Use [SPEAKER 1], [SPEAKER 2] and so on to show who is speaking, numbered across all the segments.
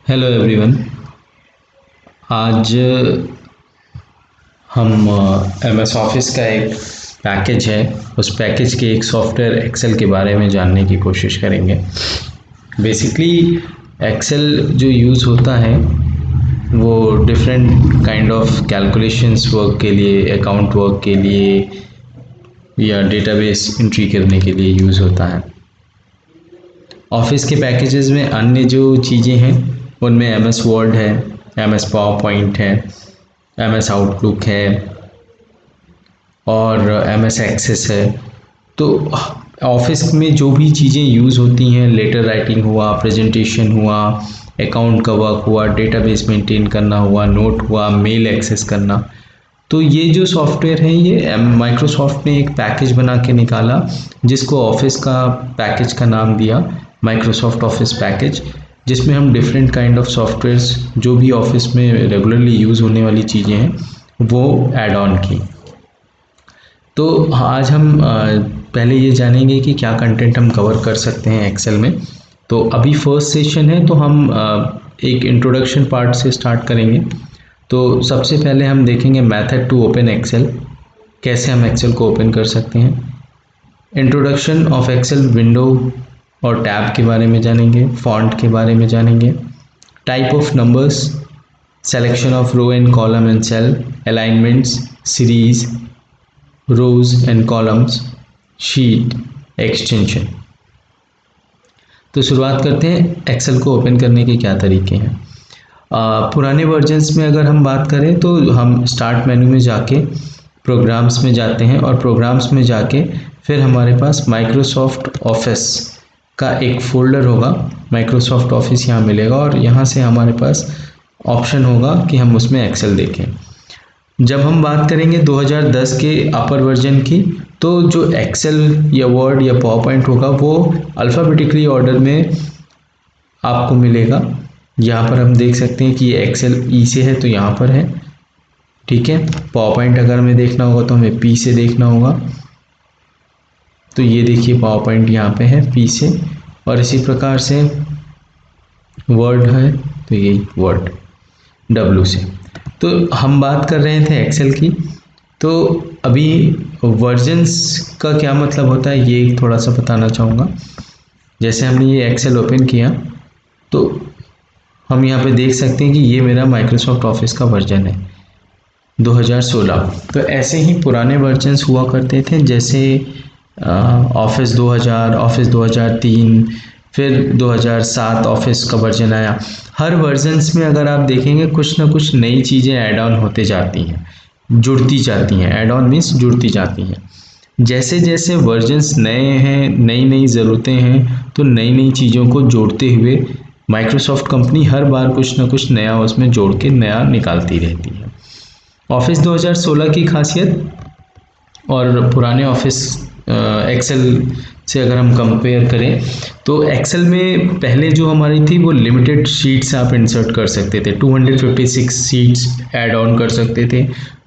[SPEAKER 1] Hello everyone. आज हम M S office का एक पैकेज है, उस पैकेज के एक सॉफ्टवेयर एक्सेल के बारे में जानने की कोशिश करेंगे। बेसिकली एक्सेल जो यूज़ होता है वो different kind of calculations work के लिए, अकाउंट वर्क के लिए या डेटाबेस एंट्री करने के लिए यूज़ होता है। ऑफिस के पैकेजेस में अन्य जो चीज़ें हैं उनमें एम एस वर्ड है, एम एस पावर पॉइंट है, एम एस आउटलुक है और एम एस एक्सेस है। तो ऑफिस में जो भी चीज़ें यूज़ होती हैं, लेटर राइटिंग हुआ, प्रेजेंटेशन हुआ, अकाउंट का वर्क हुआ, डेटाबेस मेंटेन करना हुआ, नोट हुआ, मेल एक्सेस करना, तो ये जो सॉफ्टवेयर है ये माइक्रोसॉफ्ट ने एक पैकेज बना के निकाला जिसको ऑफिस का पैकेज का नाम दिया माइक्रोसॉफ्ट ऑफिस पैकेज, जिसमें हम डिफरेंट काइंड ऑफ सॉफ्टवेयर्स जो भी ऑफिस में रेगुलरली यूज़ होने वाली चीज़ें हैं वो ऐड ऑन की। तो आज हम पहले ये जानेंगे कि क्या कंटेंट हम कवर कर सकते हैं एक्सेल में। तो अभी फर्स्ट सेशन है तो हम एक इंट्रोडक्शन पार्ट से स्टार्ट करेंगे। तो सबसे पहले हम देखेंगे मेथड टू ओपन एक्सेल, कैसे हम एक्सेल को ओपन कर सकते हैं। इंट्रोडक्शन ऑफ एक्सेल विंडो और टैब के बारे में जानेंगे, फॉन्ट के बारे में जानेंगे, type of numbers, selection of row and column and cell, alignments, series, rows and columns, sheet, extension. तो शुरुआत करते हैं एक्सेल को ओपन करने के क्या तरीके हैं। पुराने वर्जन्स में अगर हम बात करें तो हम स्टार्ट मेन्यू में जाके प्रोग्राम्स में जाते हैं और प्रोग्राम्स में जाके फिर हमारे पास माइक्रोसॉफ्ट ऑफिस का एक फोल्डर होगा, माइक्रोसॉफ्ट ऑफिस यहाँ मिलेगा और यहाँ से हमारे पास ऑप्शन होगा कि हम उसमें एक्सेल देखें। जब हम बात करेंगे 2010 के अपर वर्जन की, तो जो एक्सेल या वर्ड या पावर पॉइंट होगा वो अल्फ़ाबेटिकली ऑर्डर में आपको मिलेगा। यहाँ पर हम देख सकते हैं कि ये एक्सेल ई से है तो यहाँ पर है, ठीक है। पावर पॉइंट अगर हमें देखना होगा तो हमें पी से देखना होगा। तो ये देखिए पावर पॉइंट यहाँ पे है पी से, और इसी प्रकार से वर्ड है तो यही वर्ड डब्ल्यू से। तो हम बात कर रहे थे एक्सेल की, तो अभी वर्जन्स का क्या मतलब होता है ये थोड़ा सा बताना चाहूँगा। जैसे हमने ये एक्सेल ओपन किया तो हम यहाँ पे देख सकते हैं कि ये मेरा माइक्रोसॉफ्ट ऑफिस का वर्जन है 2016। तो ऐसे ही पुराने वर्जन्स हुआ करते थे, जैसे ऑफिस 2000, ऑफिस 2003, फिर 2007 ऑफिस का वर्जन आया। हर वर्जन्स में अगर आप देखेंगे कुछ ना कुछ नई चीज़ें ऐड ऑन होते जाती हैं, जुड़ती जाती हैं। ऐड ऑन मीन्स जुड़ती जाती हैं। जैसे जैसे वर्जन्स नए हैं, नई नई ज़रूरतें हैं, तो नई नई चीज़ों को जोड़ते हुए माइक्रोसॉफ्ट कंपनी हर बार कुछ ना कुछ नया उसमें जोड़ के नया निकालती रहती है। ऑफिस 2016 की खासियत और पुराने ऑफिस एक्सेल से अगर हम कंपेयर करें तो एक्सेल में पहले जो हमारी थी वो लिमिटेड शीट्स आप इंसर्ट कर सकते थे, 256 शीट्स ऐड ऑन कर सकते थे।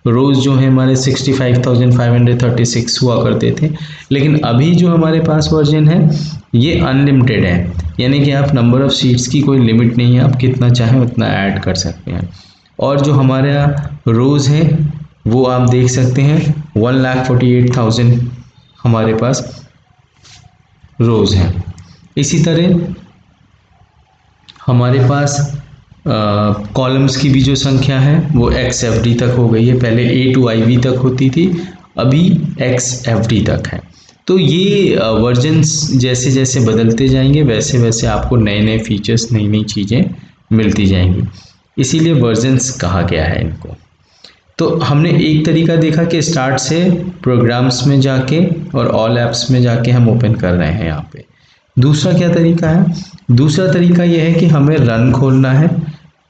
[SPEAKER 1] रोज़ जो है हमारे 65,536 हुआ करते थे। लेकिन अभी जो हमारे पास वर्जन है ये अनलिमिटेड है, यानी कि आप नंबर ऑफ़ शीट्स की कोई लिमिट नहीं है, आप कितना चाहें उतना ऐड कर सकते हैं। और जो हमारा रोज़ है वो आप देख सकते हैं 1,48,000 हमारे पास रोज़ हैं। इसी तरह हमारे पास कॉलम्स की भी जो संख्या है वो एक्स एफ डी तक हो गई है। पहले ए टू आई वी तक होती थी, अभी एक्स एफ डी तक है। तो ये वर्जन्स जैसे जैसे बदलते जाएंगे वैसे वैसे आपको नए नए फीचर्स, नई नई चीज़ें मिलती जाएंगी, इसीलिए वर्जन्स कहा गया है इनको। तो हमने एक तरीका देखा कि स्टार्ट से प्रोग्राम्स में जाके और ऑल ऐप्स में जाके हम ओपन कर रहे हैं यहाँ पे। दूसरा क्या तरीका है? दूसरा तरीका यह है कि हमें रन खोलना है,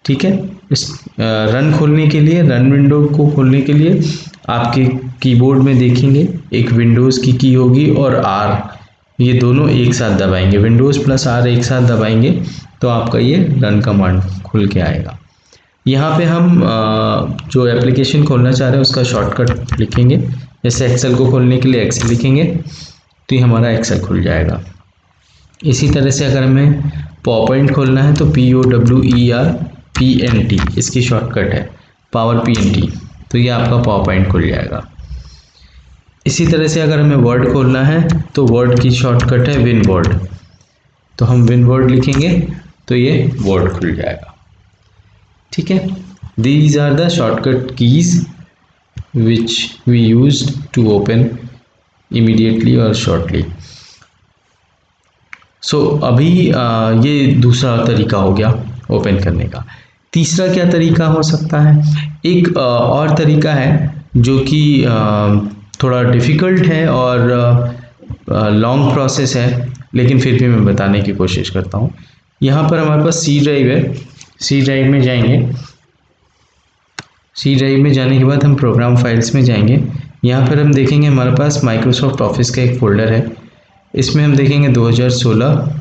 [SPEAKER 1] ठीक है। इस रन खोलने के लिए, रन विंडो को खोलने के लिए आपके कीबोर्ड में देखेंगे एक विंडोज़ की होगी और आर, ये दोनों एक साथ दबाएंगे, विंडोज़ प्लस आर एक साथ दबाएंगे तो आपका ये रन कमांड खुल के आएगा। यहाँ पे हम जो एप्लीकेशन खोलना चाह रहे हैं उसका शॉर्टकट लिखेंगे। जैसे एक्सेल को खोलने के लिए एक्सेल लिखेंगे तो ये हमारा एक्सेल खुल जाएगा। इसी तरह से अगर हमें पावर पॉइंट खोलना है तो POWERPNT इसकी शॉर्टकट है, पावर PNT, तो ये आपका पावर पॉइंट खुल जाएगा। इसी तरह से अगर हमें वर्ड खोलना है तो वर्ड की शॉर्टकट है विनवर्ड, तो हम विनवर्ड लिखेंगे तो ये वर्ड खुल जाएगा। ठीक है, these are the shortcut keys which we use to open immediately और शॉर्टली। सो अभी ये दूसरा तरीका हो गया ओपन करने का। तीसरा क्या तरीका हो सकता है? एक और तरीका है जो कि थोड़ा डिफ़िकल्ट है और लॉन्ग प्रोसेस है, लेकिन फिर भी मैं बताने की कोशिश करता हूँ। यहाँ पर हमारे पास सी ड्राइव है, सी ड्राइव में जाएंगे, सी ड्राइव में जाने के बाद हम प्रोग्राम फाइल्स में जाएंगे। यहाँ पर हम देखेंगे हमारे पास माइक्रोसॉफ्ट ऑफिस का एक फ़ोल्डर है, इसमें हम देखेंगे 2016,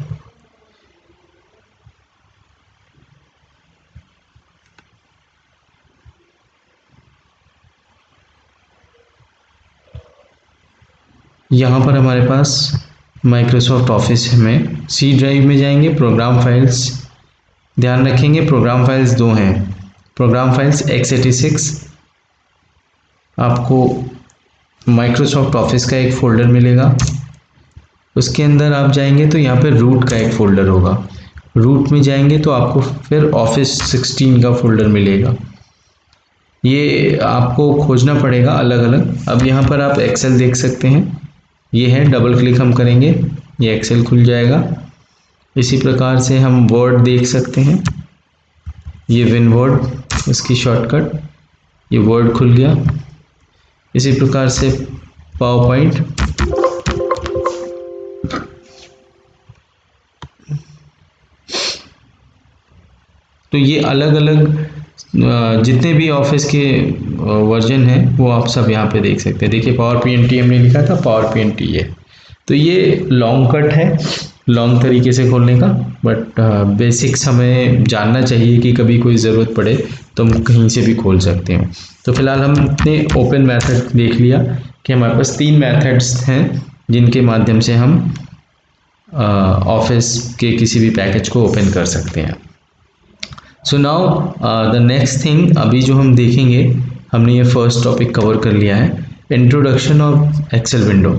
[SPEAKER 1] यहाँ पर हमारे पास माइक्रोसॉफ्ट ऑफिस में सी ड्राइव में जाएंगे, प्रोग्राम फाइल्स, ध्यान रखेंगे प्रोग्राम फाइल्स दो हैं, प्रोग्राम फाइल्स x86, आपको माइक्रोसॉफ्ट ऑफिस का एक फ़ोल्डर मिलेगा, उसके अंदर आप जाएंगे तो यहाँ पे रूट का एक फ़ोल्डर होगा, रूट में जाएंगे तो आपको फिर ऑफिस 16 का फ़ोल्डर मिलेगा। ये आपको खोजना पड़ेगा अलग अलग। अब यहाँ पर आप एक्सेल देख सकते हैं, ये है, डबल क्लिक हम करेंगे ये एक्सेल खुल जाएगा। इसी प्रकार से हम वर्ड देख सकते हैं, ये विनवर्ड इसकी शॉर्टकट, ये वर्ड खुल गया। इसी प्रकार से पावर पॉइंट, तो ये अलग अलग जितने भी ऑफिस के वर्जन हैं वो आप सब यहाँ पे देख सकते हैं। देखिए पावर PNT हमने लिखा था, पावर PNT ये, तो ये लॉन्ग कट है, लॉन्ग तरीके से खोलने का, बट बेसिक्स हमें जानना चाहिए कि कभी कोई ज़रूरत पड़े तो हम कहीं से भी खोल सकते हैं। तो फिलहाल हमने ओपन मेथड देख लिया कि हमारे पास 3 मेथड्स हैं जिनके माध्यम से हम ऑफिस के किसी भी पैकेज को ओपन कर सकते हैं। So now the next thing, अभी जो हम देखेंगे, हमने ये फर्स्ट टॉपिक कवर कर लिया है, इंट्रोडक्शन ऑफ एक्सेल विंडो।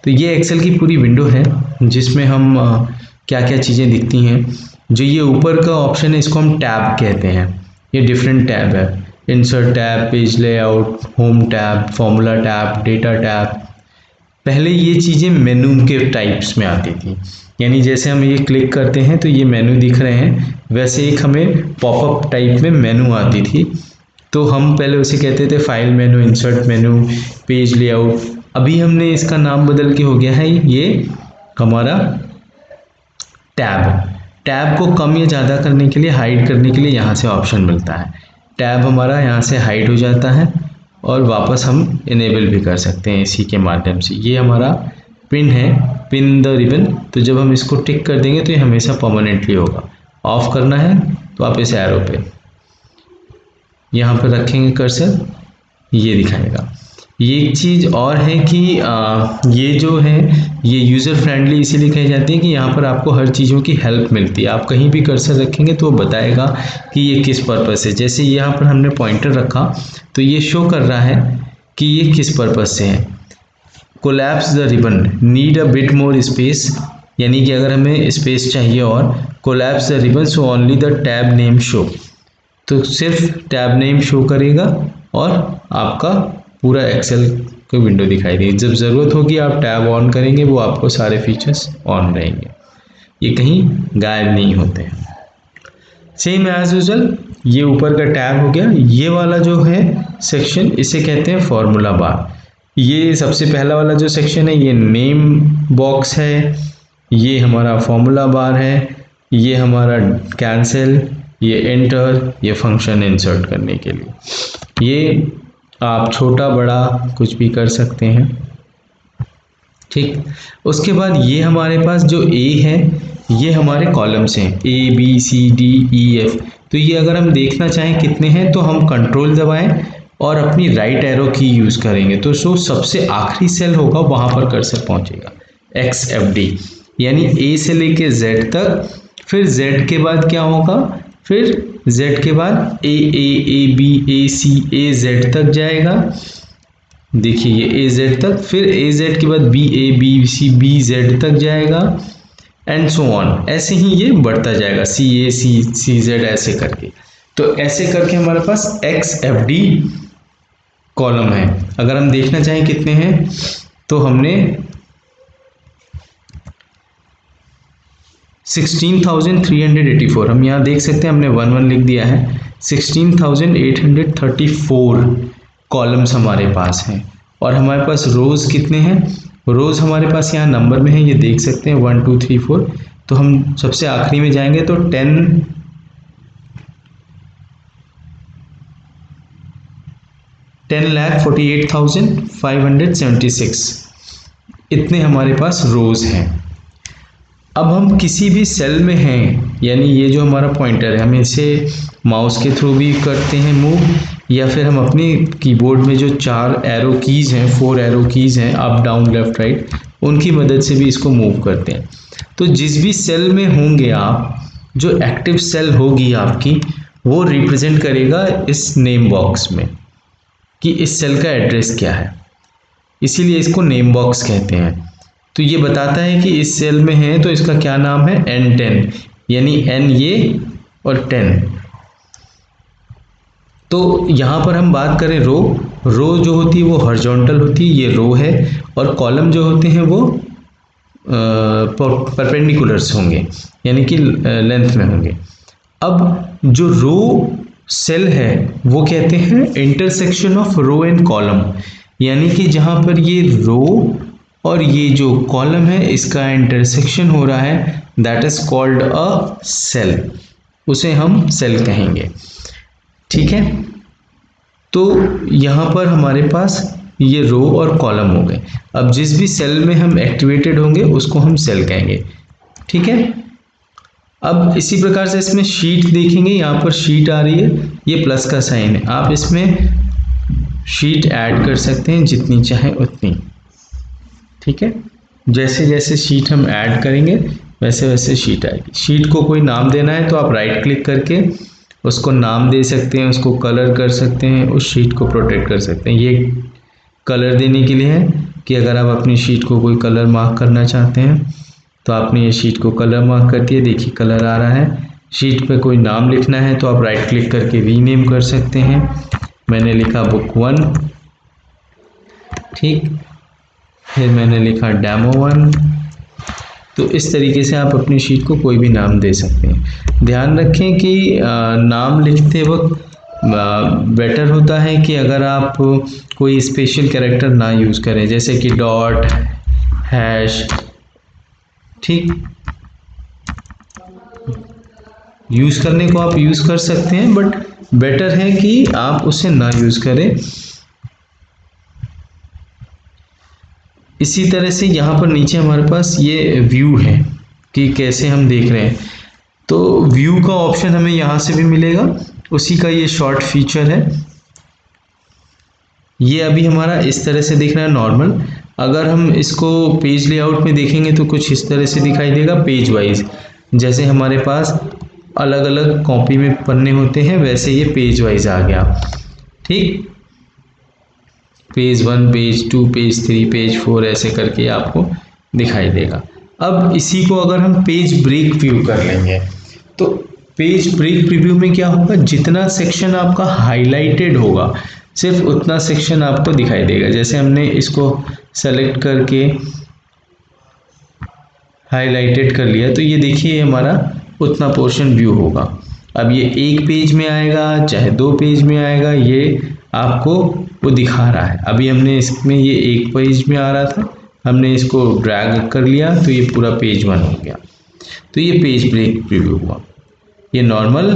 [SPEAKER 1] तो ये एक्सेल की पूरी विंडो है जिसमें हम क्या क्या चीज़ें दिखती हैं। जो ये ऊपर का ऑप्शन है इसको हम टैब कहते हैं, ये डिफरेंट टैब है, insert tab, page layout, home tab, formula tab, data tab. पहले ये चीज़ें मेनू के टाइप्स में आती थी, यानी जैसे हम ये क्लिक करते हैं तो ये मेनू दिख रहे हैं, वैसे एक हमें पॉपअप टाइप में मेनू आती थी, तो हम पहले उसे कहते थे फाइल मेनू, इंसर्ट मेनू, पेज लेआउट। अभी हमने इसका नाम बदल के हो गया है ये हमारा टैब। टैब को कम या ज़्यादा करने के लिए, हाइड करने के लिए यहाँ से ऑप्शन मिलता है, टैब हमारा यहाँ से हाइड हो जाता है और वापस हम इनेबल भी कर सकते हैं इसी के माध्यम से। ये हमारा पिन है, पिन द रिबन, तो जब हम इसको टिक कर देंगे तो ये हमेशा परमानेंटली होगा। ऑफ करना है तो आप इस एरो पे यहाँ पर रखेंगे कर्सर, ये दिखाएगा। ये एक चीज़ और है कि ये जो है ये यूज़र फ्रेंडली इसीलिए कही जाती है कि यहाँ पर आपको हर चीज़ों की हेल्प मिलती है। आप कहीं भी कर्सर रखेंगे तो वो बताएगा कि ये किस पर्पस से, जैसे यहाँ पर हमने पॉइंटर रखा तो ये शो कर रहा है कि ये किस पर्पस से है। Collapse the ribbon, need a bit more space, यानी कि अगर हमें स्पेस चाहिए और collapse the ribbon so only the tab name show, तो सिर्फ टैब नेम शो करेगा और आपका पूरा एक्सेल का विंडो दिखाई देगी। जब ज़रूरत होगी आप टैब ऑन करेंगे, वो आपको सारे फीचर्स ऑन रहेंगे, ये कहीं गायब नहीं होते हैं। सेम एज यूजुअल ये ऊपर का टैब हो गया। ये वाला जो है सेक्शन इसे कहते हैं फॉर्मूला बार। ये सबसे पहला वाला जो सेक्शन है ये नेम बॉक्स है, ये हमारा फॉर्मूला बार है, ये हमारा कैंसिल, ये एंटर, ये फंक्शन इंसर्ट करने के लिए। ये आप छोटा बड़ा कुछ भी कर सकते हैं, ठीक। उसके बाद ये हमारे पास जो ए है ये हमारे कॉलम्स हैं, ABCDEF। तो ये अगर हम देखना चाहें कितने हैं तो हम कंट्रोल दबाएं और अपनी राइट एरो की यूज़ करेंगे तो सबसे आखिरी सेल होगा वहाँ पर कर्सर पहुँचेगा, XFD, यानी A से लेके Z तक फिर Z के बाद क्या होगा, फिर Z के बाद A Z तक जाएगा, देखिए ये AZ तक, फिर AZ के बाद B Z तक जाएगा एंड सो ऑन, ऐसे ही ये बढ़ता जाएगा C Z ऐसे करके। तो ऐसे करके हमारे पास XFD कॉलम है। अगर हम देखना चाहें कितने हैं, तो हमने 16,384, हम यहाँ देख सकते हैं हमने 11 लिख दिया है, 16,834 कॉलम्स हमारे पास हैं। और हमारे पास रोज कितने हैं, रोज हमारे पास यहाँ नंबर में है, ये देख सकते हैं 1 2 3 4। तो हम सबसे आखिरी में जाएंगे तो 10,48,576 इतने हमारे पास रोज हैं। अब हम किसी भी सेल में हैं, यानी ये जो हमारा पॉइंटर है, हम इसे माउस के थ्रू भी करते हैं मूव, या फिर हम अपने कीबोर्ड में जो 4 एरो कीज़ हैं, 4 एरो कीज़ हैं, अप डाउन लेफ्ट राइट, उनकी मदद से भी इसको मूव करते हैं। तो जिस भी सेल में होंगे आप, जो एक्टिव सेल होगी आपकी, वो रिप्रेजेंट करेगा इस नेम बॉक्स में कि इस सेल का एड्रेस क्या है, इसीलिए इसको नेम बॉक्स कहते हैं। तो ये बताता है कि इस सेल में है तो इसका क्या नाम है, N10, यानी N ये और 10। तो यहाँ पर हम बात करें रो जो होती है वो हॉरिजॉन्टल होती है, ये रो है, और कॉलम जो होते हैं वो परपेंडिकुलर्स होंगे, यानी कि लेंथ में होंगे। अब जो रो सेल है वो कहते हैं intersection of row and column, यानी कि जहाँ पर ये रो और ये जो कॉलम है इसका इंटरसेक्शन हो रहा है, that is called a cell, उसे हम सेल कहेंगे। ठीक है, तो यहाँ पर हमारे पास ये रो और कॉलम हो गए। अब जिस भी सेल में हम एक्टिवेटेड होंगे उसको हम सेल कहेंगे। ठीक है, अब इसी प्रकार से इसमें शीट देखेंगे, यहाँ पर शीट आ रही है, ये प्लस का साइन है, आप इसमें शीट ऐड कर सकते हैं जितनी चाहे उतनी। ठीक है, जैसे जैसे शीट हम ऐड करेंगे वैसे वैसे शीट आएगी। शीट को कोई नाम देना है तो आप राइट क्लिक करके उसको नाम दे सकते हैं, उसको कलर कर सकते हैं, उस शीट को प्रोटेक्ट कर सकते हैं। ये कलर देने के लिए है कि अगर आप अपनी शीट को कोई कलर मार्क करना चाहते हैं तो आपने ये शीट को कलर मार्क कर दिया, देखिए कलर आ रहा है। शीट पे कोई नाम लिखना है तो आप राइट क्लिक करके रीनेम कर सकते हैं। मैंने लिखा बुक 1, ठीक, फिर मैंने लिखा डेमो 1। तो इस तरीके से आप अपनी शीट को कोई भी नाम दे सकते हैं। ध्यान रखें कि नाम लिखते वक्त बेटर होता है कि अगर आप कोई स्पेशल कैरेक्टर ना यूज़ करें, जैसे कि डॉट, हैश, ठीक, यूज़ करने को आप यूज़ कर सकते हैं, बट बेटर है कि आप उसे ना यूज़ करें। इसी तरह से यहाँ पर नीचे हमारे पास ये व्यू है कि कैसे हम देख रहे हैं, तो व्यू का ऑप्शन हमें यहाँ से भी मिलेगा, उसी का ये शॉर्ट फीचर है। ये अभी हमारा इस तरह से दिख रहा है नॉर्मल। अगर हम इसको पेज लेआउट में देखेंगे तो कुछ इस तरह से दिखाई देगा पेज वाइज, जैसे हमारे पास अलग अलग कॉपी में पन्ने होते हैं वैसे ये पेज वाइज आ गया। ठीक, पेज 1, पेज 2, पेज 3, पेज 4 ऐसे करके आपको दिखाई देगा। अब इसी को अगर हम पेज ब्रेक व्यू कर लेंगे तो पेज ब्रेक प्रीव्यू में क्या होगा, जितना सेक्शन आपका हाईलाइटेड होगा सिर्फ उतना सेक्शन आपको दिखाई देगा। जैसे हमने इसको सेलेक्ट करके हाईलाइटेड कर लिया तो ये देखिए हमारा उतना पोर्शन व्यू होगा। अब ये एक पेज में आएगा चाहे 2 पेज में आएगा, ये आपको वो दिखा रहा है। अभी हमने इसमें ये एक पेज में आ रहा था, हमने इसको ड्रैग कर लिया तो ये पूरा पेज 1 हो गया। तो ये पेज ब्रेक प्रीव्यू हुआ। ये नॉर्मल,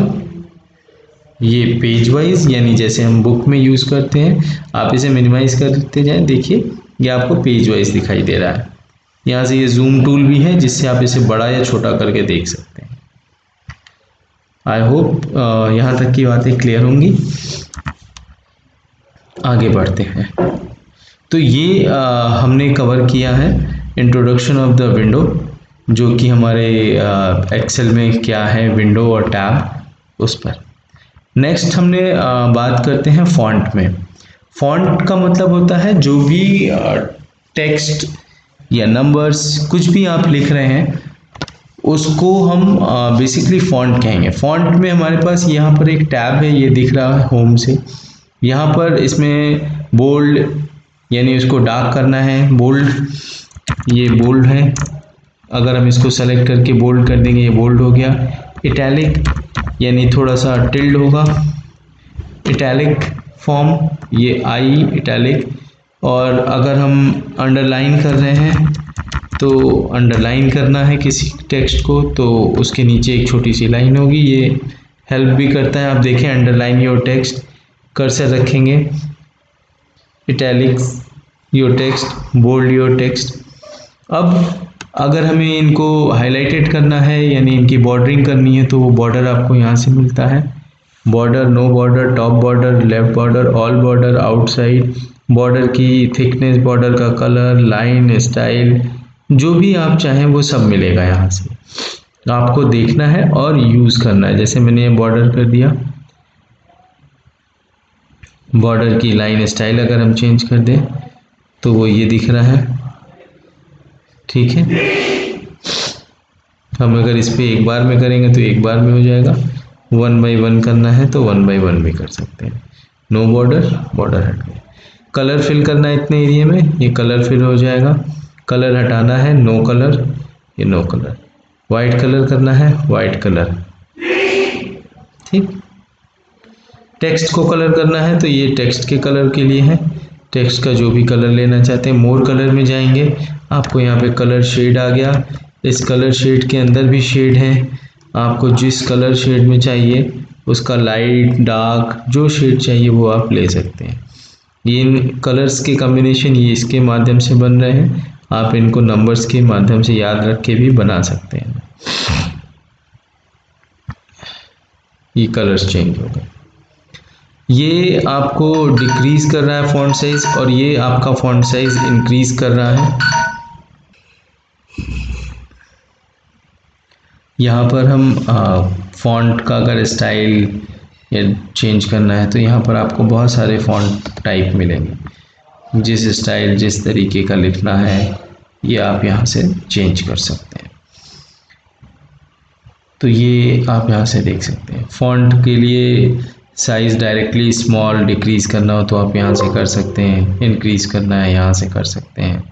[SPEAKER 1] ये पेज वाइज, यानी जैसे हम बुक में यूज़ करते हैं। आप इसे मिनिमाइज करते जाएं, देखिए ये आपको पेज वाइज दिखाई दे रहा है। यहाँ से ये जूम टूल भी है जिससे आप इसे बड़ा या छोटा करके देख सकते हैं। आई होप यहाँ तक की बातें क्लियर होंगी। आगे बढ़ते हैं। तो ये हमने कवर किया है इंट्रोडक्शन ऑफ द विंडो। जो कि हमारे एक्सेल में क्या है, विंडो और टैब उस पर। नेक्स्ट हमने बात करते हैं फॉन्ट में। फॉन्ट का मतलब होता है जो भी टेक्स्ट या नंबर्स कुछ भी आप लिख रहे हैं उसको हम बेसिकली फॉन्ट कहेंगे। फॉन्ट में हमारे पास यहाँ पर एक टैब है, ये दिख रहा है होम से। यहाँ पर इसमें बोल्ड यानी उसको डार्क करना है, बोल्ड, ये बोल्ड है। अगर हम इसको सेलेक्ट करके बोल्ड कर देंगे, ये बोल्ड हो गया। इटैलिक यानी थोड़ा सा टिल्ड होगा, इटैलिक फॉर्म, ये आई इटैलिक। और अगर हम अंडरलाइन कर रहे हैं तो अंडरलाइन करना है किसी टेक्स्ट को तो उसके नीचे एक छोटी सी लाइन होगी, ये हेल्प भी करता है। आप देखें, अंडरलाइन योर टेक्स्ट, कर्सर रखेंगे, italics your text, bold your text. अब अगर हमें इनको हाईलाइटेड करना है यानी इनकी बॉर्डरिंग करनी है तो वो बॉर्डर आपको यहाँ से मिलता है। Border, no border, top border, left border, all border, outside, border की थिकनेस, बॉर्डर का कलर, लाइन, स्टाइल, जो भी आप चाहें वो सब मिलेगा यहाँ से। आपको देखना है और यूज़ करना है। जैसे मैंने ये बॉर्डर कर दिया, बॉर्डर की लाइन स्टाइल अगर हम चेंज कर दें तो वो ये दिख रहा है, ठीक है। हम अगर इस पर एक बार में करेंगे तो एक बार में हो जाएगा, 1 बाई 1 करना है तो 1 बाई 1 भी कर सकते हैं। नो बॉर्डर, बॉर्डर हट गए। कलर फिल करना है इतने एरिया में, ये कलर फिल हो जाएगा। कलर हटाना है, नो कलर, ये नो कलर। वाइट कलर करना है, वाइट कलर, ठीक। टेक्स्ट को कलर करना है तो ये टेक्स्ट के कलर के लिए है, टेक्स्ट का जो भी कलर लेना चाहते हैं। मोर कलर में जाएंगे, आपको यहाँ पे कलर शेड आ गया। इस कलर शेड के अंदर भी शेड है, आपको जिस कलर शेड में चाहिए उसका लाइट डार्क जो शेड चाहिए वो आप ले सकते हैं। ये इन कलर्स के कॉम्बिनेशन ये इसके माध्यम से बन रहे हैं, आप इनको नंबर्स के माध्यम से याद रख के भी बना सकते हैं। ये कलर्स चेंज हो गए। ये आपको डिक्रीज कर रहा है फॉन्ट साइज और ये आपका फॉन्ट साइज इंक्रीज कर रहा है। यहाँ पर हम फॉन्ट का अगर स्टाइल या चेंज करना है तो यहाँ पर आपको बहुत सारे फॉन्ट टाइप मिलेंगे। जिस स्टाइल जिस तरीके का लिखना है ये आप यहाँ से चेंज कर सकते हैं। तो ये आप यहाँ से देख सकते हैं। फॉन्ट के लिए साइज़ डायरेक्टली स्मॉल डिक्रीज़ करना हो तो आप यहाँ से कर सकते हैं, इंक्रीज़ करना है यहाँ से कर सकते हैं,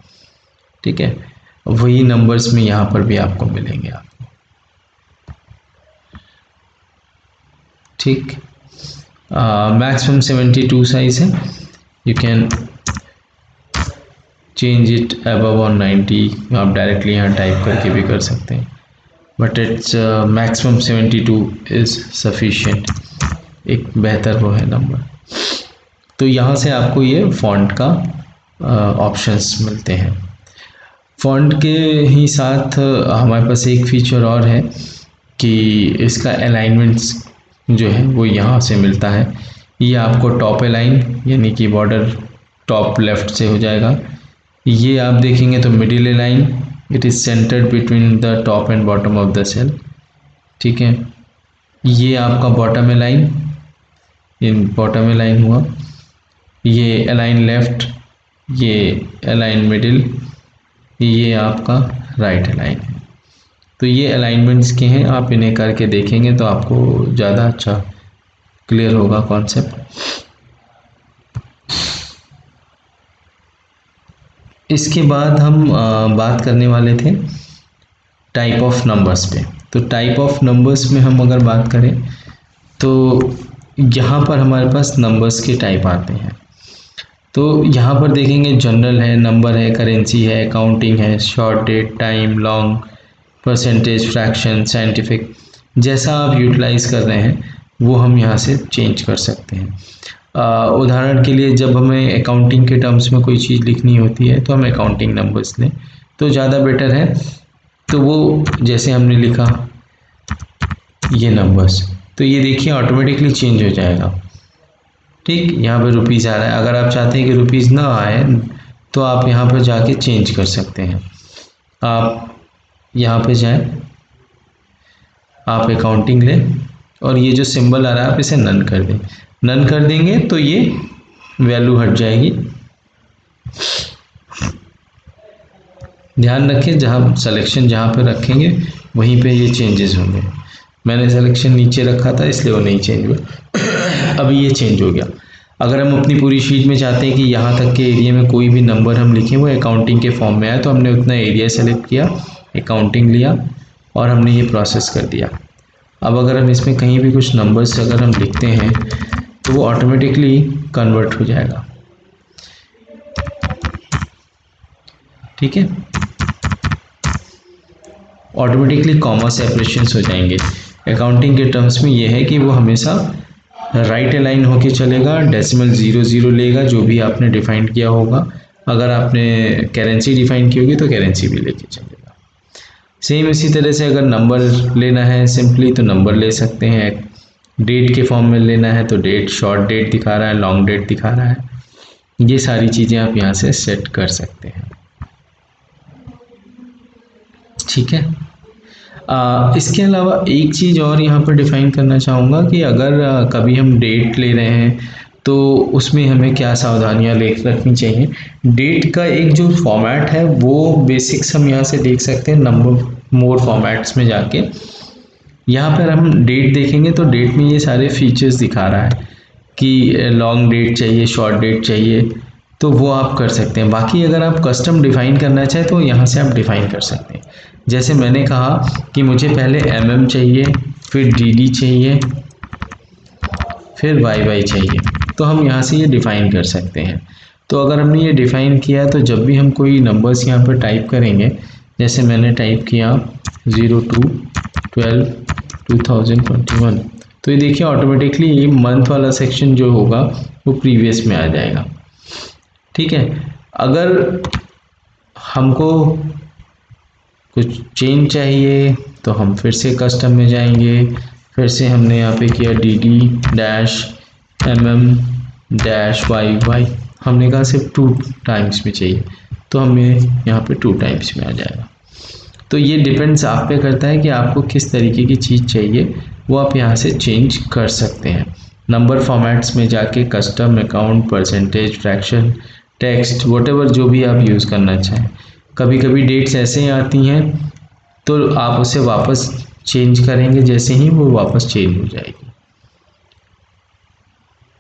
[SPEAKER 1] ठीक है। वही नंबर्स में यहाँ पर भी आपको मिलेंगे आपको, ठीक। मैक्सिमम 72 साइज़ है, you can change it above on 90, आप डायरेक्टली यहाँ टाइप करके भी कर सकते हैं, but its maximum 72 is sufficient, एक बेहतर वो है नंबर। तो यहाँ से आपको ये फॉन्ट का ऑप्शंस मिलते हैं। फॉन्ट के ही साथ हमारे पास एक फीचर और है कि इसका अलाइनमेंट्स जो है वो यहाँ से मिलता है। ये आपको टॉप अलाइन यानी कि बॉर्डर टॉप लेफ्ट से हो जाएगा। ये आप देखेंगे तो middle align, it is centred between the top and bottom of the cell, ठीक है। ये आपका बॉटम अलाइन, इन बॉटम अलाइन हुआ। ये अलाइन लेफ्ट, ये अलाइन मिडिल, ये आपका राइट अलाइन है। तो ये अलाइनमेंट्स के हैं, आप इन्हें करके देखेंगे तो आपको ज़्यादा अच्छा क्लियर होगा कॉन्सेप्ट। इसके बाद हम बात करने वाले थे टाइप ऑफ नंबर्स पे। तो टाइप ऑफ नंबर्स में हम अगर बात करें तो यहाँ पर हमारे पास नंबर्स के टाइप आते हैं। तो यहाँ पर देखेंगे जनरल है, नंबर है, करेंसी है, काउंटिंग है, short date, time, long, percentage, fraction, scientific, जैसा आप यूटिलाइज कर रहे हैं वो हम यहाँ से चेंज कर सकते हैं। उदाहरण के लिए जब हमें अकाउंटिंग के टर्म्स में कोई चीज़ लिखनी होती है तो हम अकाउंटिंग नंबर्स लें तो ज़्यादा बेटर है। तो वो जैसे हमने लिखा ये नंबर्स, तो ये देखिए ऑटोमेटिकली चेंज हो जाएगा, ठीक। यहाँ पे रुपीज़ आ रहा है, अगर आप चाहते हैं कि रुपीज़ ना आए तो आप यहाँ पर जाके चेंज कर सकते हैं। आप यहाँ पे जाएं, आप अकाउंटिंग लें और ये जो सिंबल आ रहा है आप इसे नन कर दें। नन कर देंगे तो ये वैल्यू हट जाएगी। ध्यान रखें जहाँ सिलेक्शन जहाँ पे रखेंगे वहीं पे ये चेंजेस होंगे। मैंने सिलेक्शन नीचे रखा था इसलिए वो नहीं चेंज हुआ। अभी ये चेंज हो गया। अगर हम अपनी पूरी शीट में चाहते हैं कि यहाँ तक के एरिया में कोई भी नंबर हम लिखें वो अकाउंटिंग के फॉर्म में आए, तो हमने उतना एरिया सेलेक्ट किया, अकाउंटिंग लिया और हमने ये प्रोसेस कर दिया। अब अगर हम इसमें कहीं भी कुछ नंबर्स अगर हम लिखते हैं तो वो ऑटोमेटिकली कन्वर्ट हो जाएगा। ठीक है, ऑटोमेटिकली कॉमा सेपरेशंस हो जाएंगे। अकाउंटिंग के टर्म्स में ये है कि वो हमेशा राइट अलाइन होके चलेगा, डेसिमल 0 लेगा जो भी आपने डिफाइन किया होगा। अगर आपने करेंसी डिफाइन की होगी तो करेंसी भी लेके चलेगा। सेम इसी तरह से अगर नंबर लेना है सिंपली तो नंबर ले सकते हैं। डेट के फॉर्म में लेना है तो डेट, शॉर्ट डेट दिखा रहा है, लॉन्ग डेट दिखा रहा है, ये सारी चीज़ें आप यहाँ से सेट कर सकते हैं। ठीक है, इसके अलावा एक चीज़ और यहाँ पर डिफाइन करना चाहूँगा कि अगर कभी हम डेट ले रहे हैं तो उसमें हमें क्या सावधानियाँ रखनी चाहिए। डेट का एक जो फॉर्मेट है वो बेसिक्स हम यहाँ से देख सकते हैं, नंबर मोर फॉर्मेट्स में जाके यहाँ पर हम डेट देखेंगे तो डेट में ये सारे फीचर्स दिखा रहा है कि लॉन्ग डेट चाहिए, शॉर्ट डेट चाहिए, तो वो आप कर सकते हैं। बाकी अगर आप कस्टम डिफ़ाइन करना चाहें तो यहाँ से आप डिफ़ाइन कर सकते हैं। जैसे मैंने कहा कि मुझे पहले mm चाहिए, फिर dd चाहिए, फिर yy चाहिए, तो हम यहाँ से ये डिफ़ाइन कर सकते हैं। तो अगर हमने ये डिफ़ाइन किया तो जब भी हम कोई नंबर्स यहाँ पर टाइप करेंगे, जैसे मैंने टाइप किया 02/12/2021, तो ये देखिए ऑटोमेटिकली ये मंथ वाला सेक्शन जो होगा वो प्रीवियस में आ जाएगा। ठीक है, अगर हमको कुछ चेंज चाहिए तो हम फिर से कस्टम में जाएंगे, फिर से हमने यहाँ पे किया dd-mm-yy, हमने कहा सिर्फ 2 टाइम्स में चाहिए तो हमें यहाँ पे 2 टाइम्स में आ जाएगा। तो ये डिपेंड्स आप पे करता है कि आपको किस तरीके की चीज़ चाहिए, वो आप यहाँ से चेंज कर सकते हैं। नंबर फॉर्मेट्स में जाके custom, account, percentage, fraction, text, whatever जो भी आप यूज़ करना चाहें। कभी कभी डेट्स ऐसे ही आती हैं तो आप उसे वापस चेंज करेंगे, जैसे ही वो वापस चेंज हो जाएगी।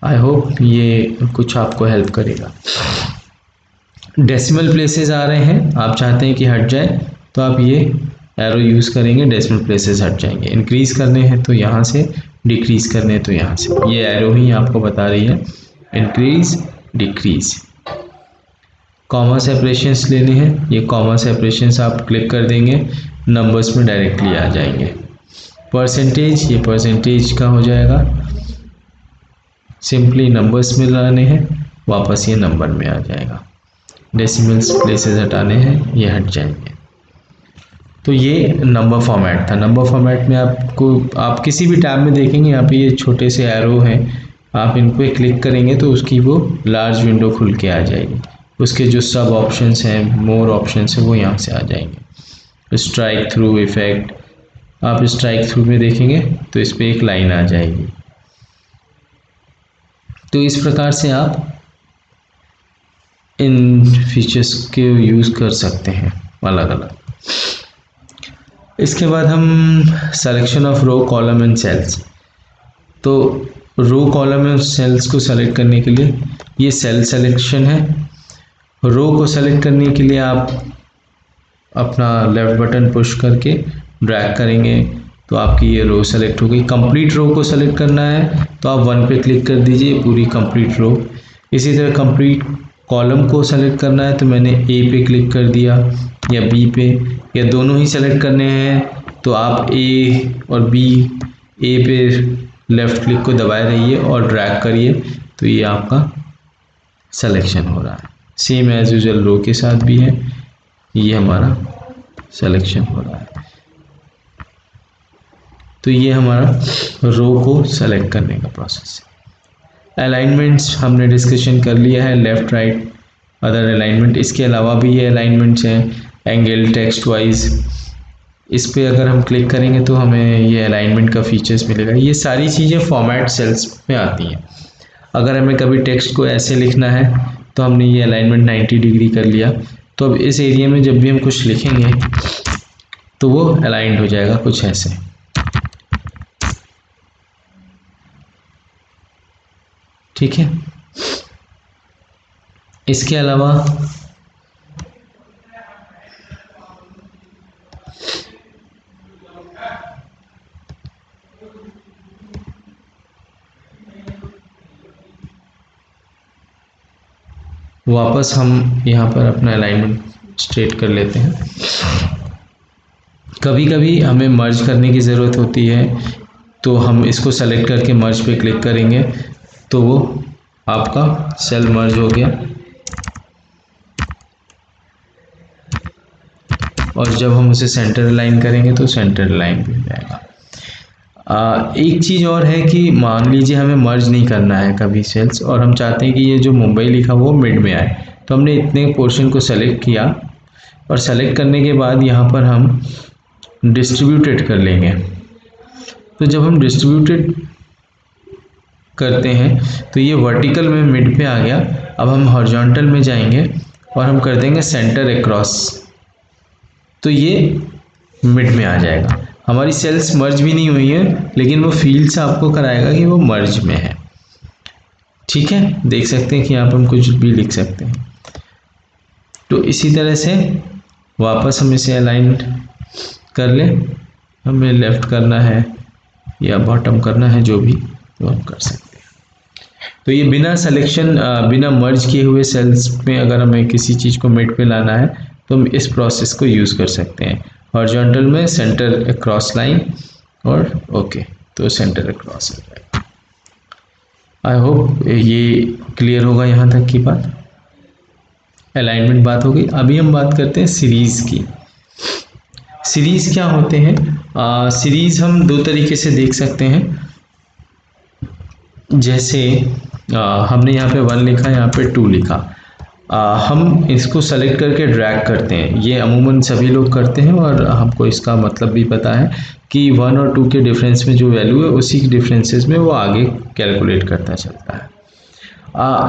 [SPEAKER 1] आई होप ये कुछ आपको हेल्प करेगा। डेसिमल प्लेसेस आ रहे हैं, आप चाहते हैं कि हट जाए तो आप ये एरो यूज़ करेंगे, डेसिमल प्लेसेस हट जाएंगे। इंक्रीज़ करने हैं तो यहाँ से, डिक्रीज़ करने हैं तो यहाँ से। ये एरो ही आपको बता रही है इंक्रीज़, डिक्रीज़। कॉमा सेपरेशंस लेने हैं, ये कॉमा सेपरेशंस आप क्लिक कर देंगे, नंबर्स में डायरेक्टली आ जाएंगे। परसेंटेज, ये परसेंटेज का हो जाएगा, सिंपली नंबर्स में लाने हैं, वापस ये नंबर में आ जाएगा। डेसिमल्स प्लेसेस हटाने हैं, ये हट जाएंगे। तो ये नंबर फॉर्मेट था। नंबर फॉर्मेट में आप किसी भी टैब में देखेंगे यहाँ पे ये छोटे से एरो हैं, आप इन पे क्लिक करेंगे तो उसकी वो लार्ज विंडो खुल के आ जाएगी। उसके जो सब ऑप्शंस हैं, मोर ऑप्शंस हैं, वो यहाँ से आ जाएंगे। स्ट्राइक थ्रू इफेक्ट, आप स्ट्राइक थ्रू में देखेंगे तो इस पर एक लाइन आ जाएगी। तो इस प्रकार से आप इन फीचर्स के यूज़ कर सकते हैं अलग अलग। इसके बाद हम selection of row, column and cells. तो रो, कॉलम एंड सेल्स को सेलेक्ट करने के लिए ये सेल सेलेक्शन है। रो को सेलेक्ट करने के लिए आप अपना लेफ्ट बटन पुश करके ड्रैग करेंगे तो आपकी ये रो सेलेक्ट हो गई। कंप्लीट रो को सेलेक्ट करना है तो आप 1 पे क्लिक कर दीजिए, पूरी कंप्लीट रो। इसी तरह कंप्लीट कॉलम को सेलेक्ट करना है तो मैंने ए पे क्लिक कर दिया या बी पे, या दोनों ही सेलेक्ट करने हैं तो आप ए और बी, ए पे लेफ़्ट क्लिक को दबाए रहिए और ड्रैग करिए तो ये आपका सिलेक्शन हो रहा है। सेम एज यूजुअल रो के साथ भी है, ये हमारा सिलेक्शन हो रहा है। तो ये हमारा रो को सेलेक्ट करने का प्रोसेस है। अलाइनमेंट्स हमने डिस्कशन कर लिया है, लेफ़्ट राइट अदर अलाइनमेंट। इसके अलावा भी ये अलाइनमेंट्स हैं, एंगल, टेक्स्ट वाइज, इस पे अगर हम क्लिक करेंगे तो हमें ये अलाइनमेंट का फीचर्स मिलेगा। ये सारी चीज़ें फॉर्मेट सेल्स में आती हैं। अगर हमें कभी टेक्स्ट को ऐसे लिखना है तो हमने ये अलाइनमेंट 90 डिग्री कर लिया, तो अब इस एरिया में जब भी हम कुछ लिखेंगे तो वो अलाइंड हो जाएगा कुछ ऐसे। ठीक है, इसके अलावा वापस हम यहाँ पर अपना अलाइनमेंट स्ट्रेट कर लेते हैं। कभी कभी हमें मर्ज करने की ज़रूरत होती है, तो हम इसको सेलेक्ट करके मर्ज पे क्लिक करेंगे तो वो आपका सेल मर्ज हो गया। और जब हम उसे सेंटर अलाइन करेंगे तो सेंटर अलाइन भी हो जाएगा। एक चीज़ और है कि मान लीजिए हमें मर्ज नहीं करना है कभी सेल्स, और हम चाहते हैं कि ये जो मुंबई लिखा वो मिड में आए, तो हमने इतने पोर्शन को सेलेक्ट किया और सेलेक्ट करने के बाद यहाँ पर हम डिस्ट्रीब्यूटेड कर लेंगे। तो जब हम डिस्ट्रीब्यूटेड करते हैं तो ये वर्टिकल में मिड पे आ गया। अब हम हॉरिजॉन्टल में जाएंगे और हम कर देंगे सेंटर अक्रॉस, तो ये मिड में आ जाएगा। हमारी सेल्स मर्ज भी नहीं हुई है, लेकिन वो फील से आपको कराएगा कि वो मर्ज में है। ठीक है, देख सकते हैं कि यहाँ पर हम कुछ भी लिख सकते हैं। तो इसी तरह से वापस हम इसे अलाइन कर लें, हमें लेफ्ट करना है या बॉटम करना है, जो भी तो हम कर सकते हैं। तो ये बिना सिलेक्शन बिना मर्ज किए हुए सेल्स में अगर हमें किसी चीज़ को मिड पे लाना है तो हम इस प्रोसेस को यूज़ कर सकते हैं। हॉरिजॉन्टल में सेंटर अक्रॉस लाइन और ओके, तो सेंटर अक्रॉस हो जाएगा। आई होप ये क्लियर होगा यहाँ तक की बात। अलाइनमेंट बात हो गई। अभी हम बात करते हैं सीरीज़ की। सीरीज़ क्या होते हैं? सीरीज़ हम दो तरीके से देख सकते हैं। जैसे हमने यहाँ पे 1 लिखा, यहाँ पे 2 लिखा, हम इसको सेलेक्ट करके ड्रैग करते हैं। ये अमूमन सभी लोग करते हैं और हमको इसका मतलब भी पता है कि 1 और 2 के डिफरेंस में जो वैल्यू है उसी डिफरेंसेस में वो आगे कैलकुलेट करता चलता है।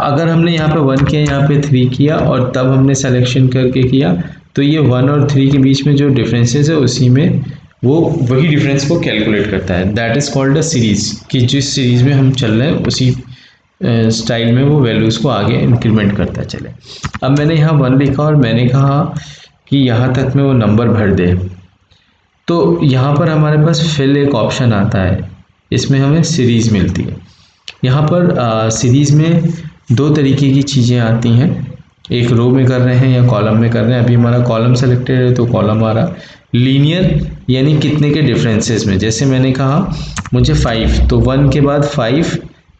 [SPEAKER 1] अगर हमने यहाँ पे 1 किया, यहाँ पे 3 किया और तब हमने सिलेक्शन करके किया, तो ये 1 और 3 के बीच में जो डिफरेंसेस है उसी में वो वही डिफरेंस को कैलकुलेट करता है। That is called a series, कि जिस सीरीज़ में हम चल रहे हैं उसी स्टाइल में वो वैल्यूज़ को आगे इंक्रीमेंट करता चले। अब मैंने यहाँ 1 लिखा और मैंने कहा कि यहाँ तक में वो नंबर भर दे, तो यहाँ पर हमारे पास फिल एक ऑप्शन आता है, इसमें हमें सीरीज़ मिलती है। यहाँ पर सीरीज़ में दो तरीके की चीज़ें आती हैं, एक रो में कर रहे हैं या कॉलम में कर रहे हैं। अभी हमारा कॉलम सेलेक्टेड है तो कॉलम आ रहा। लीनियर यानी कितने के डिफरेंसेस में, जैसे मैंने कहा मुझे 5, तो 1 के बाद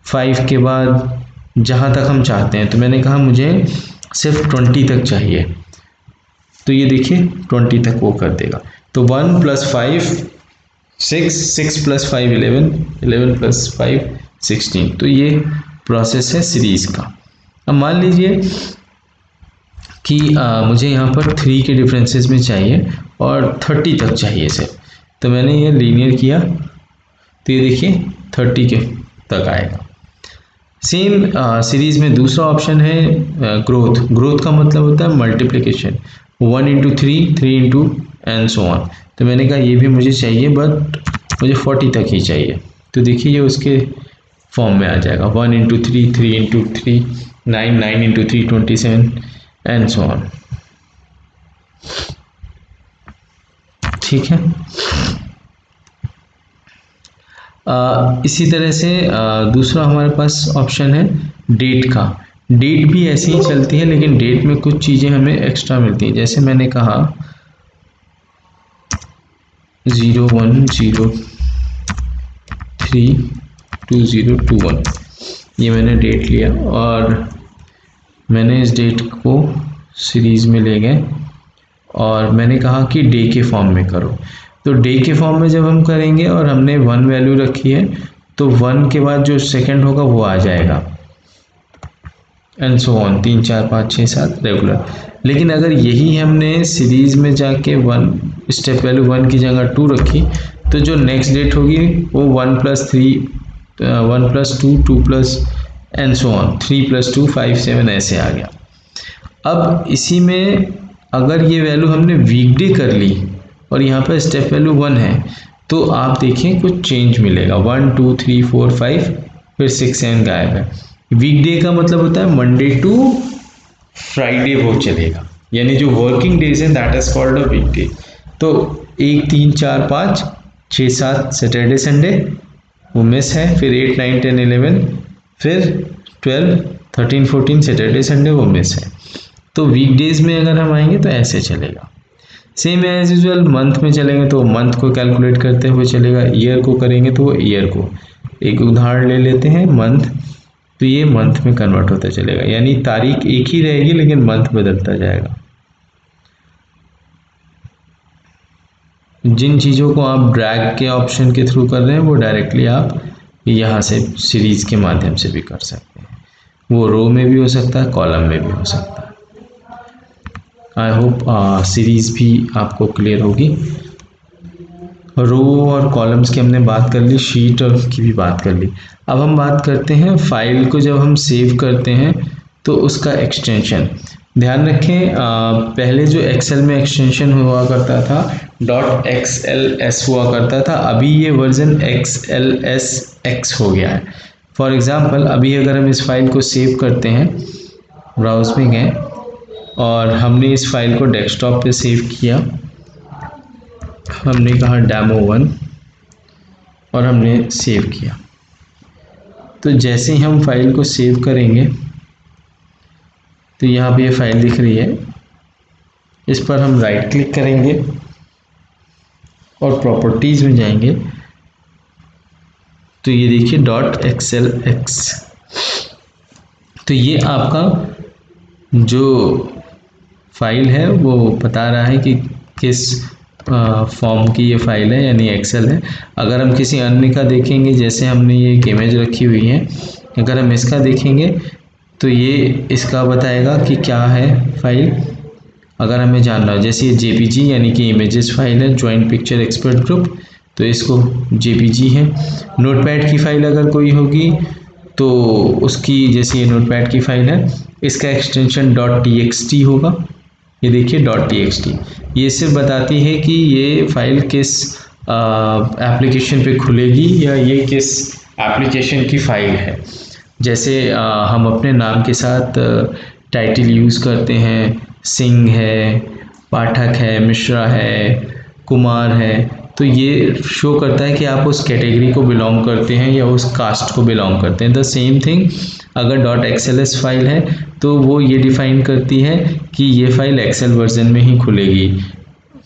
[SPEAKER 1] 5 के बाद जहाँ तक हम चाहते हैं, तो मैंने कहा मुझे सिर्फ 20 तक चाहिए, तो ये देखिए 20 तक वो कर देगा। तो 1 + 5 6, 6 + 5 11, 11 + 5 16, तो ये प्रोसेस है सीरीज़ का। अब मान लीजिए कि मुझे यहाँ पर 3 के डिफरेंसेस में चाहिए और 30 तक चाहिए सिर्फ, तो मैंने ये लीनियर किया तो ये देखिए 30 के तक आएगा। सेम सीरीज़ में दूसरा ऑप्शन है ग्रोथ। ग्रोथ का मतलब होता है मल्टीप्लिकेशन, 1 × 3, 3 × एंड सो ऑन। तो मैंने कहा ये भी मुझे चाहिए, बट मुझे 40 तक ही चाहिए, तो देखिए ये उसके फॉर्म में आ जाएगा। 1 × 3, 3 × 3 9, 9 × 3 27 एंड सो ऑन। ठीक है, इसी तरह से दूसरा हमारे पास ऑप्शन है डेट का। डेट भी ऐसी ही चलती है, लेकिन डेट में कुछ चीज़ें हमें एक्स्ट्रा मिलती हैं। जैसे मैंने कहा 01032021, ये मैंने डेट लिया और मैंने इस डेट को सीरीज़ में ले गए और मैंने कहा कि डे के फॉर्म में करो। तो डे के फॉर्म में जब हम करेंगे और हमने 1 वैल्यू रखी है, तो 1 के बाद जो सेकंड होगा वो आ जाएगा एंड सो ऑन, 3 4 5 6 7 रेगुलर। लेकिन अगर यही हमने सीरीज़ में जाके 1 स्टेप वैल्यू 1 की जगह 2 रखी, तो जो नेक्स्ट डेट होगी वो 1+3 1+2 2+ एंड सो ऑन 3+2 5 7 ऐसे आ गया। अब इसी में अगर ये वैल्यू हमने वीकडे कर ली और यहाँ पर स्टेप वैल्यू 1 है, तो आप देखें कुछ चेंज मिलेगा, 1 2 3 4 5 फिर 6 7 गायब है। वीकडे का मतलब होता है मंडे टू फ्राइडे वो चलेगा, यानी जो वर्किंग डेज है दैट इज कॉल्ड अ वीकडे। तो 1 3 4 5 6 7 सैटरडे संडे वो मिस है, फिर 8 9 10 11 फिर 12 13 14 सैटरडे संडे वो मिस है। तो वीकडेज में अगर हम आएंगे तो ऐसे चलेगा। सेम एज यूजुअल मंथ में चलेंगे तो मंथ को कैलकुलेट करते हुए चलेगा, ईयर को करेंगे तो वो ईयर को। एक उदाहरण ले लेते हैं मंथ, तो ये मंथ में कन्वर्ट होता चलेगा, यानी तारीख एक ही रहेगी लेकिन मंथ बदलता जाएगा। जिन चीज़ों को आप ड्रैग के ऑप्शन के थ्रू कर रहे हैं वो डायरेक्टली आप यहाँ से सीरीज के माध्यम से भी कर सकते हैं। वो रो में भी हो सकता है, कॉलम में भी हो सकता है। आई होप सीरीज भी आपको क्लियर होगी। रो और कॉलम्स की हमने बात कर ली, शीट और की भी बात कर ली। अब हम बात करते हैं फाइल को जब हम सेव करते हैं तो उसका एक्सटेंशन। ध्यान रखें पहले जो एक्सेल में एक्सटेंशन हुआ करता था .xls हुआ करता था, अभी ये वर्जन XLSX हो गया है। फॉर एग्जांपल अभी अगर हम इस फाइल को सेव करते हैं, ब्राउज में गए और हमने इस फाइल को डेस्कटॉप पे सेव किया, हमने कहा demo1 और हमने सेव किया। तो जैसे ही हम फाइल को सेव करेंगे तो यहाँ पे ये फाइल दिख रही है, इस पर हम राइट क्लिक करेंगे और प्रॉपर्टीज में जाएंगे तो ये देखिए .xlx। तो ये आपका जो फाइल है वो बता रहा है कि किस फॉर्म की ये फाइल है, यानी एक्सेल है। अगर हम किसी अन्य का देखेंगे, जैसे हमने ये एक इमेज रखी हुई है, अगर हम इसका देखेंगे तो ये इसका बताएगा कि क्या है फाइल। अगर हमें जानना हो, जैसे ये JPG यानी कि इमेजेस फाइल है, जॉइंट पिक्चर एक्सपर्ट ग्रुप, तो इसको JPG है। नोटपैड की फाइल अगर कोई होगी तो उसकी, जैसे ये नोटपैड की फाइल है, इसका एक्सटेंशन .txt होगा। ये देखिए .txt, ये सिर्फ बताती है कि ये फाइल किस एप्लीकेशन पे खुलेगी या ये किस एप्लीकेशन की फाइल है। जैसे हम अपने नाम के साथ टाइटल यूज़ करते हैं, सिंह है, पाठक है, मिश्रा है, कुमार है, तो ये शो करता है कि आप उस कैटेगरी को बिलोंग करते हैं या उस कास्ट को बिलोंग करते हैं। द सेम थिंग अगर .xls फाइल है तो वो ये डिफाइन करती है कि ये फाइल एक्सेल वर्जन में ही खुलेगी।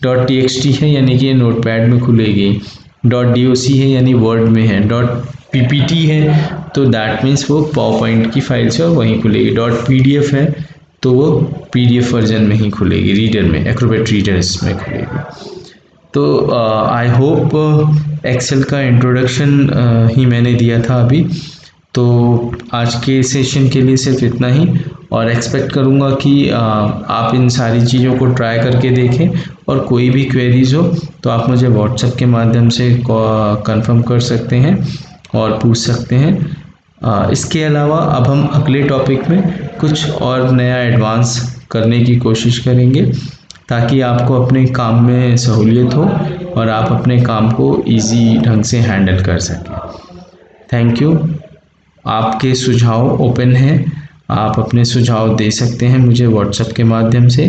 [SPEAKER 1] .txt है यानी कि ये नोटपैड में खुलेगी। .doc है यानी वर्ड में है। .ppt है तो दैट मीन्स वो पावर पॉइंट की फाइल से और वहीं खुलेगी। .pdf है तो वो PDF वर्जन में ही खुलेगी, रीडर में, एक्रोबैट रीडर इसमें खुलेगी। तो आई होप एक्सेल का इंट्रोडक्शन ही मैंने दिया था अभी। तो आज के सेशन के लिए सिर्फ इतना ही, और एक्सपेक्ट करूँगा कि आप इन सारी चीज़ों को ट्राई करके देखें, और कोई भी क्वेरीज हो तो आप मुझे व्हाट्सएप के माध्यम से कंफर्म कर सकते हैं और पूछ सकते हैं। इसके अलावा अब हम अगले टॉपिक में कुछ और नया एडवांस करने की कोशिश करेंगे ताकि आपको अपने काम में सहूलियत हो और आप अपने काम को इजी ढंग से हैंडल कर सकें। Thank you. आपके सुझाव ओपन हैं, आप अपने सुझाव दे सकते हैं मुझे व्हाट्सएप के माध्यम से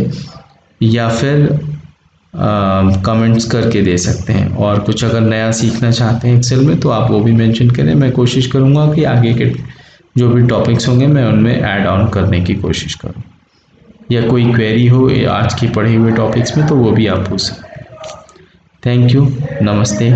[SPEAKER 1] या फिर कमेंट्स करके दे सकते हैं। और कुछ अगर नया सीखना चाहते हैं एक्सेल में तो आप वो भी मेंशन करें, मैं कोशिश करूँगा कि आगे के जो भी टॉपिक्स होंगे मैं उनमें ऐड ऑन करने की कोशिश करूँ, या कोई क्वेरी हो आज की पढ़े हुए टॉपिक्स में तो वो भी आप पूछ सकते हैं। थैंक यू, नमस्ते।